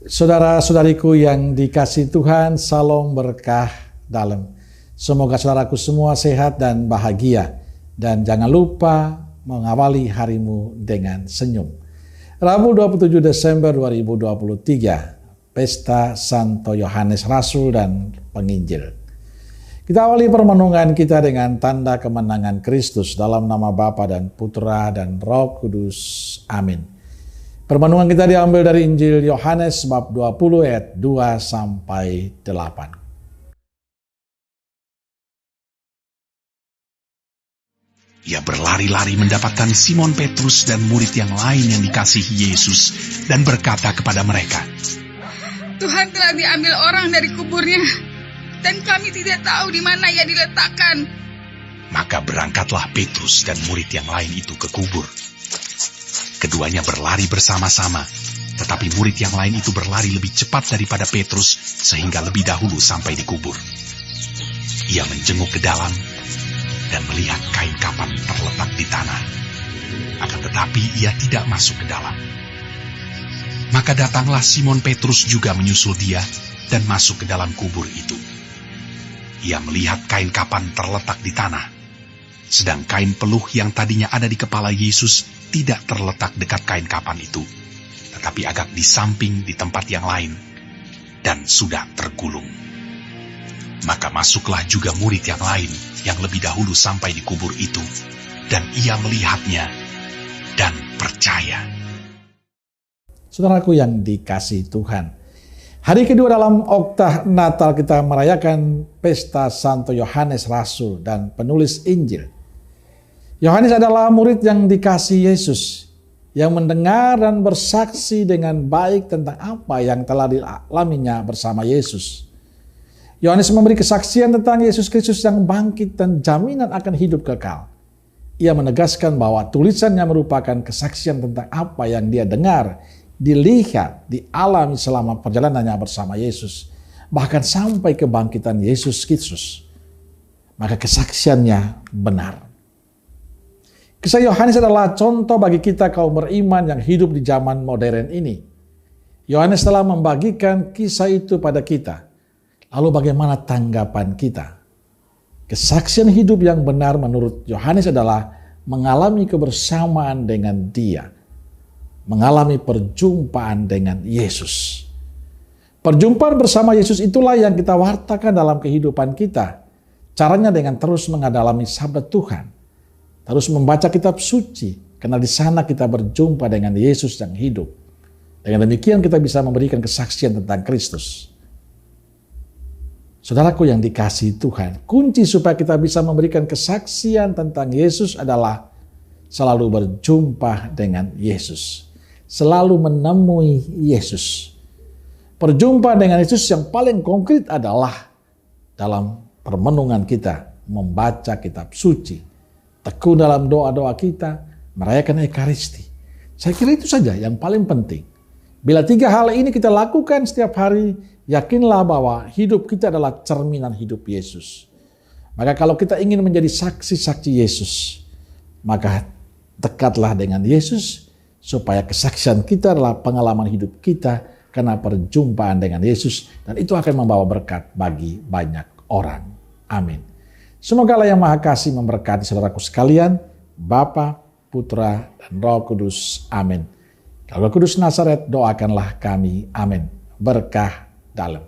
Saudara-saudariku yang dikasihi Tuhan, salam berkah dalam. Semoga saudaraku semua sehat dan bahagia. Dan jangan lupa mengawali harimu dengan senyum. Rabu 27 Desember 2023, Pesta Santo Yohanes Rasul dan Penginjil. Kita awali permenungan kita dengan tanda kemenangan Kristus dalam nama Bapa dan Putra dan Roh Kudus. Amin. Permenungan kita diambil dari Injil Yohanes bab 20 ayat 2-8. Ia berlari-lari mendapatkan Simon Petrus dan murid yang lain yang dikasihi Yesus dan berkata kepada mereka, Tuhan telah diambil orang dari kuburnya dan kami tidak tahu di mana ia diletakkan. Maka berangkatlah Petrus dan murid yang lain itu ke kubur. Keduanya berlari bersama-sama, tetapi murid yang lain itu berlari lebih cepat daripada Petrus sehingga lebih dahulu sampai di kubur. Ia menjenguk ke dalam dan melihat kain kapan terletak di tanah. Akan tetapi ia tidak masuk ke dalam. Maka datanglah Simon Petrus juga menyusul dia dan masuk ke dalam kubur itu. Ia melihat kain kapan terletak di tanah, sedang kain peluh yang tadinya ada di kepala Yesus tidak terletak dekat kain kapan itu, tetapi agak di samping di tempat yang lain, dan sudah tergulung. Maka masuklah juga murid yang lain yang lebih dahulu sampai di kubur itu, dan ia melihatnya dan percaya. Saudaraku yang dikasihi Tuhan, hari kedua dalam Oktah Natal kita merayakan Pesta Santo Yohanes Rasul dan penulis Injil. Yohanes adalah murid yang dikasihi Yesus, yang mendengar dan bersaksi dengan baik tentang apa yang telah dialaminya bersama Yesus. Yohanes memberi kesaksian tentang Yesus Kristus yang bangkit dan jaminan akan hidup kekal. Ia menegaskan bahwa tulisannya merupakan kesaksian tentang apa yang dia dengar, dilihat, dialami selama perjalanannya bersama Yesus, bahkan sampai kebangkitan Yesus Kristus. Maka kesaksiannya benar. Kisah Yohanes adalah contoh bagi kita kaum beriman yang hidup di zaman modern ini. Yohanes telah membagikan kisah itu pada kita. Lalu bagaimana tanggapan kita? Kesaksian hidup yang benar menurut Yohanes adalah mengalami kebersamaan dengan Dia. Mengalami perjumpaan dengan Yesus. Perjumpaan bersama Yesus itulah yang kita wartakan dalam kehidupan kita. Caranya dengan terus mengadalami sabda Tuhan. Terus membaca kitab suci, karena di sana kita berjumpa dengan Yesus yang hidup. Dengan demikian kita bisa memberikan kesaksian tentang Kristus. Saudaraku yang dikasihi Tuhan, kunci supaya kita bisa memberikan kesaksian tentang Yesus adalah selalu berjumpa dengan Yesus. Selalu menemui Yesus. Perjumpaan dengan Yesus yang paling konkret adalah dalam permenungan kita, membaca kitab suci. Tekun dalam doa-doa kita, merayakan Ekaristi. Saya kira itu saja yang paling penting. Bila tiga hal ini kita lakukan setiap hari, yakinlah bahwa hidup kita adalah cerminan hidup Yesus. Maka kalau kita ingin menjadi saksi-saksi Yesus, maka dekatlah dengan Yesus, supaya kesaksian kita adalah pengalaman hidup kita karena perjumpaan dengan Yesus, dan itu akan membawa berkat bagi banyak orang. Amin. Semoga Allah yang Maha Kasih memberkati saudaraku sekalian, Bapa, Putra, dan Roh Kudus. Amin. Kalau Kudus Nazaret, doakanlah kami. Amin. Berkah dalam.